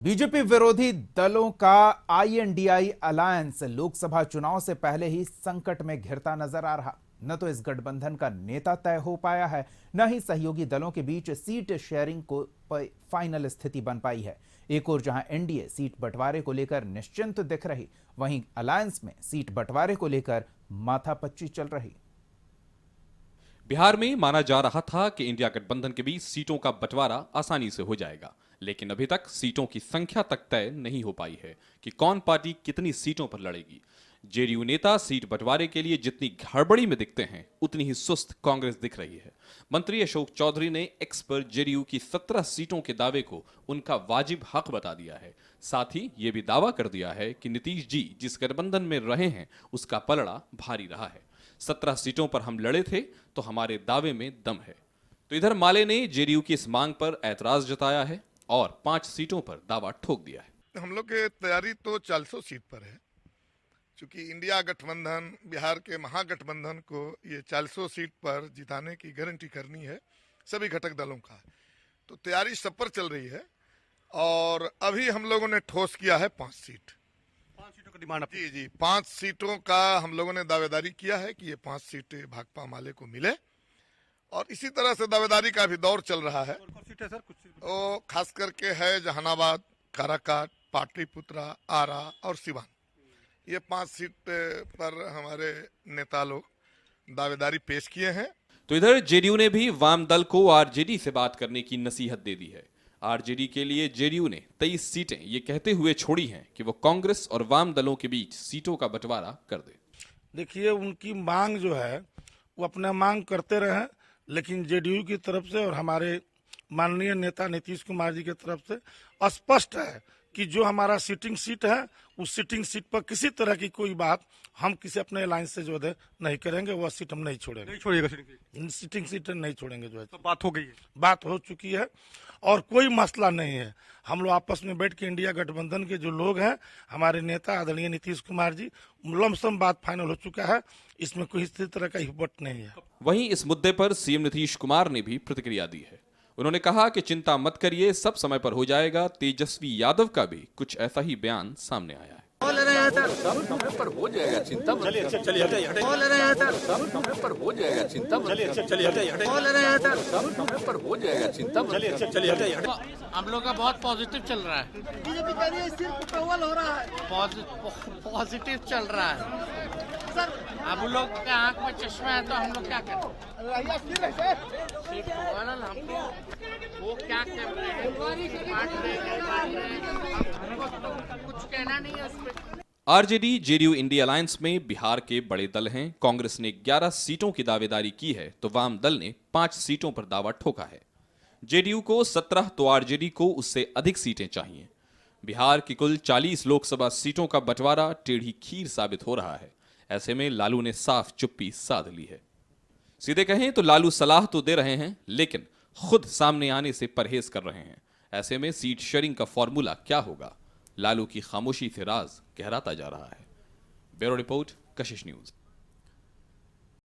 BJP विरोधी दलों का आईएनडीआई अलायंस लोकसभा चुनाव से पहले ही संकट में घिरता नजर आ रहा। न तो इस गठबंधन का नेता तय हो पाया है, न ही सहयोगी दलों के बीच सीट शेयरिंग को फाइनल स्थिति बन पाई है। एक ओर जहां एनडीए सीट बंटवारे को लेकर निश्चिंत दिख रही, वहीं अलायंस में सीट बंटवारे को लेकर माथापच्ची चल रही। बिहार में माना जा रहा था कि इंडिया गठबंधन के बीच सीटों का बंटवारा आसानी से हो जाएगा, लेकिन अभी तक सीटों की संख्या तक तय नहीं हो पाई है कि कौन पार्टी कितनी सीटों पर लड़ेगी। जेडीयू नेता सीट बंटवारे के लिए जितनी गड़बड़ी में दिखते हैं, उतनी ही सुस्त कांग्रेस दिख रही है। मंत्री अशोक चौधरी ने एक्स पर जेडीयू की 17 सीटों के दावे को उनका वाजिब हक बता दिया है। साथ ही यह भी दावा कर दिया है कि नीतीश जी जिस गठबंधन में रहे हैं, उसका पलड़ा भारी रहा है। 17 सीटों पर हम लड़े थे तो हमारे दावे में दम है। तो इधर माले ने जेडीयू की इस मांग पर ऐतराज जताया है और 5 सीटों पर दावा ठोक दिया है। हम लोग की तैयारी तो 400 सीट पर है, क्योंकि इंडिया गठबंधन बिहार के महागठबंधन को ये 400 सीट पर जिताने की गारंटी करनी है सभी घटक दलों का। तो तैयारी सब पर चल रही है और अभी हम लोगों ने ठोस किया है 5 सीट। 5 सीटों का डिमांड जी 5 सीटों का हम लोगों ने दावेदारी किया है कि ये 5 सीटें भाकपा माले को मिले, और इसी तरह से दावेदारी का भी दौर चल रहा है। सीट है सर, कुछ वो खास करके है जहानाबाद, काराकाट, पाटलिपुत्रा, आरा और सिवान। ये 5 सीट पर हमारे नेता लोग दावेदारी पेश किए हैं। तो इधर जेडीयू ने भी वाम दल को आरजेडी से बात करने की नसीहत दे दी है। आरजेडी के लिए जेडीयू ने 23 सीटें ये कहते हुए छोड़ी हैं कि वो कांग्रेस और वाम दलों के बीच सीटों का बंटवारा कर दे। देखिए, उनकी मांग जो है वो अपना मांग करते रहे, लेकिन जेडीयू की तरफ से और हमारे माननीय नेता नीतीश कुमार जी की तरफ से स्पष्ट है कि जो हमारा सिटिंग सीट है, उस सिटिंग सीट पर किसी तरह की कोई बात हम किसी अपने अलायंस से जो है नहीं करेंगे। वह सीट हम नहीं छोड़ेंगे, नहीं छोड़िएगा सिटिंग सीट नहीं छोड़ेंगे। जो है तो बात हो गई है, बात हो चुकी है और कोई मसला नहीं है। हम लोग आपस में बैठ के इंडिया गठबंधन के जो लोग हैं, हमारे नेता आदरणीय नीतीश कुमार जी, लमसम बात फाइनल हो चुका है। इसमें कोई इस तरह का हिब्बत नहीं है। वहीं इस मुद्दे पर सीएम नीतीश कुमार ने भी प्रतिक्रिया दी है। उन्होंने कहा कि चिंता मत करिए, सब समय पर हो जाएगा। तेजस्वी यादव का भी कुछ ऐसा ही बयान सामने आया है। सब समय पर हो जाएगा, चिंता मत करिए। सब समय पर हो जाएगा, चिंता मत करिए। सब समय पर हो जाएगा, चिंता मत करिए। हम लोग का बहुत पॉजिटिव चल रहा है। बीजेपी कह रही है सिर्फ कव्वल हो रहा है, पॉजिटिव चल रहा है सर। अब लोग के आंख में चश्मा है तो हम लोग क्या करें? वो क्या कर रहे हैं, कुछ कहना नहीं है उस पर। आरजेडी जेडीयू इंडिया अलायंस में बिहार के बड़े दल हैं। कांग्रेस ने 11 सीटों की दावेदारी की है तो वाम दल ने 5 सीटों पर दावा ठोका है। जेडीयू को 17 तो आरजेडी को उससे अधिक सीटें चाहिए। बिहार की कुल 40 लोकसभा सीटों का बंटवारा टेढ़ी खीर साबित हो रहा है। ऐसे में लालू ने साफ चुप्पी साध ली है। सीधे कहें तो लालू सलाह तो दे रहे हैं, लेकिन खुद सामने आने से परहेज कर रहे हैं। ऐसे में सीट शेयरिंग का फॉर्मूला क्या होगा? लालू की खामोशी से राज गहराता जा रहा है। ब्यूरो रिपोर्ट, कशिश न्यूज।